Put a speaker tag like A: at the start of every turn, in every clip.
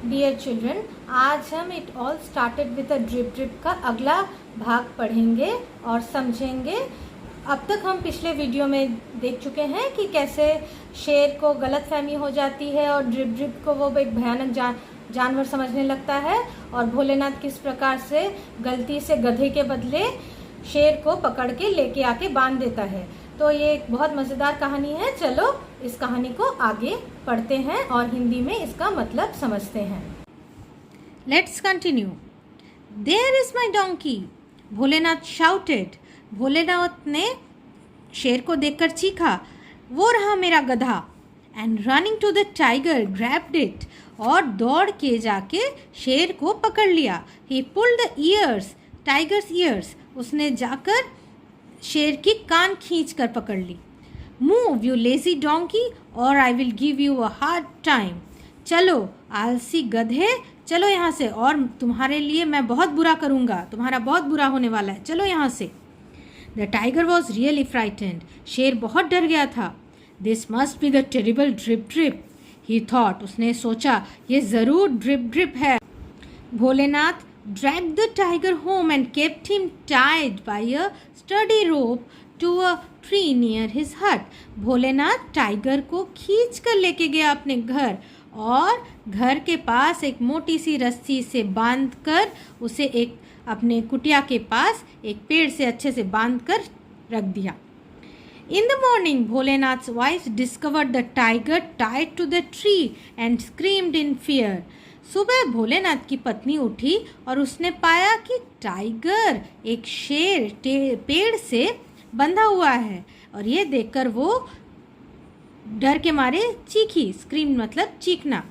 A: Dear children, आज हम it all started with a drip drip का अगला भाग पढ़ेंगे और समझेंगे। अब तक हम पिछले वीडियो में देख चुके हैं कि कैसे शेर को गलतफहमी हो जाती है और ड्रिप ड्रिप को वो एक भयानक जानवर समझने लगता है, और भोलेनाथ किस प्रकार से गलती से गधे के बदले शेर को पकड़ के लेके आके बांध देता है। तो ये एक बहुत मज़ेदार कहानी है। चलो इस कहानी को आगे पढ़ते हैं और हिंदी में इसका मतलब समझते हैं। Let's continue. There is my donkey, Bholenath shouted. Bholenath ने शेर को देखकर चीखा, वो रहा मेरा गधा। And running to the tiger grabbed it, और दौड़ के जाके शेर को पकड़ लिया। He pulled the ears, tiger's ears, उसने जाकर शेर की कान खींच कर पकड़ ली। मूव यू लेजी डोंकी और I will give you a hard time. चलो आलसी गधे, चलो यहाँ से, और तुम्हारे लिए मैं बहुत बुरा करूँगा, तुम्हारा बहुत बुरा होने वाला है, चलो यहाँ से। The tiger was really frightened, शेर बहुत डर गया था। This must be the terrible drip drip, he thought, उसने सोचा ये ज़रूर ड्रिप ड्रिप है। Bholenath dragged the tiger home and kept him tied by a sturdy rope to a tree near his hut. Bholenath tiger को खींच कर लेके गया अपने घर, और घर के पास एक मोटी सी रस्सी से बांध कर उसे एक अपने कुटिया के पास एक पेड़ से अच्छे से बांध कर रख दिया। In the morning, Bholenath's wife discovered the tiger tied to the tree and screamed in fear. सुबह भोलेनाथ की पत्नी उठी और उसने पाया कि टाइगर, एक शेर, पेड़ से बंधा हुआ है, और ये देखकर वो डर के मारे चीखी। स्क्रीम मतलब चीखना।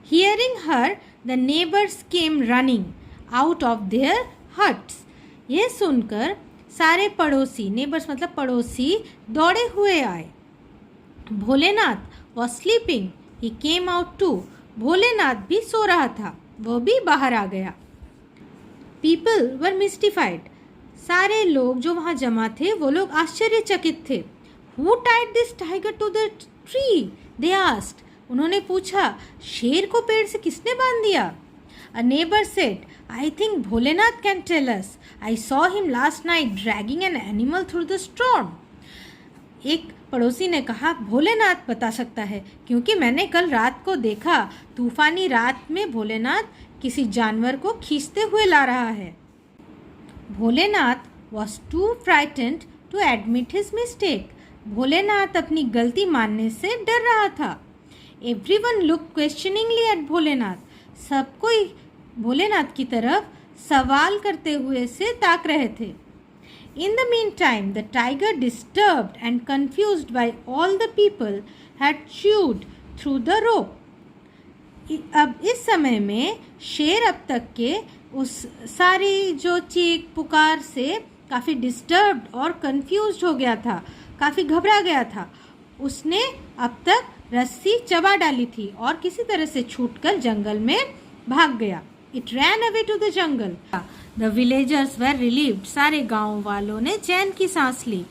A: Hearing her the neighbours came running out of their huts, ये सुनकर सारे पड़ोसी, नेबर्स मतलब पड़ोसी, दौड़े हुए आए। Bholenath was sleeping, he came out too, Bholenath भी सो रहा था, वह भी बाहर आ गया। पीपल वर मिस्टिफाइड, सारे लोग जो वहाँ जमा थे वो लोग आश्चर्यचकित थे। Who tied this tiger to the tree, they asked, उन्होंने पूछा शेर को पेड़ से किसने बांध दिया। A neighbour said, I think Bholenath can tell us, I saw him last night dragging an animal through the storm. एक पड़ोसी ने कहा भोलेनाथ बता सकता है, क्योंकि मैंने कल रात को देखा, तूफानी रात में भोलेनाथ किसी जानवर को खींचते हुए ला रहा है। Bholenath was too frightened to admit his mistake, Bholenath अपनी गलती मानने से डर रहा था। Everyone look questioningly at Bholenath, सब कोई भोलेनाथ की तरफ सवाल करते हुए से ताक रहे थे। In the meantime, the tiger, disturbed and confused by all the people, had chewed through the rope. अब इस समय में शेर अब तक के उस सारी जो चीख पुकार से काफ़ी डिस्टर्ब्ड और कंफ्यूज्ड हो गया था, काफ़ी घबरा गया था। उसने अब तक रस्सी चबा डाली थी और किसी तरह से छूटकर जंगल में भाग गया। It ran away to the jungle. The villagers were relieved. सारे गांव वालों ने चैन की सांस ली।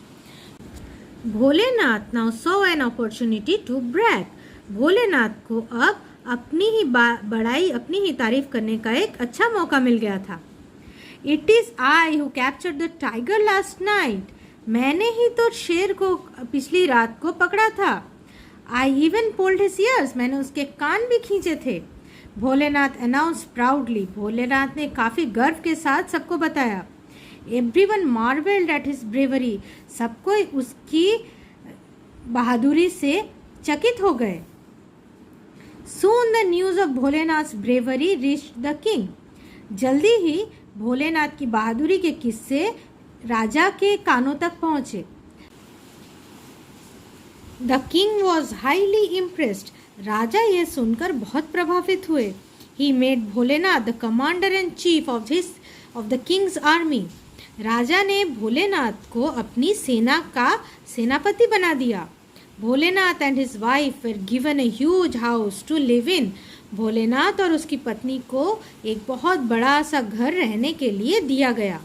A: Bholenath now saw an opportunity to brag. Bholenath को अब अपनी ही बड़ाई, अपनी ही तारीफ करने का एक अच्छा मौका मिल गया था। It is I who captured the tiger last night. मैंने ही तो शेर को पिछली रात को पकड़ा था। I even pulled his ears. मैंने उसके कान भी खींचे थे। भोलेनाथ अनाउंस प्राउडली, भोलेनाथ ने काफ़ी गर्व के साथ सबको बताया। एवरीवन मार्वेल्ड एट हिज ब्रेवरी, सबको उसकी बहादुरी से चकित हो गए। Soon the news of Bholenath bravery reached the king, जल्दी ही भोलेनाथ की बहादुरी के किस्से राजा के कानों तक पहुँचे। The king was highly impressed, राजा यह सुनकर बहुत प्रभावित हुए। He made Bholenath the commander and chief of the king's army, राजा ने भोलेनाथ को अपनी सेना का सेनापति बना दिया। Bholenath and his wife were given a huge house to live in, Bholenath और उसकी पत्नी को एक बहुत बड़ा सा घर रहने के लिए दिया गया।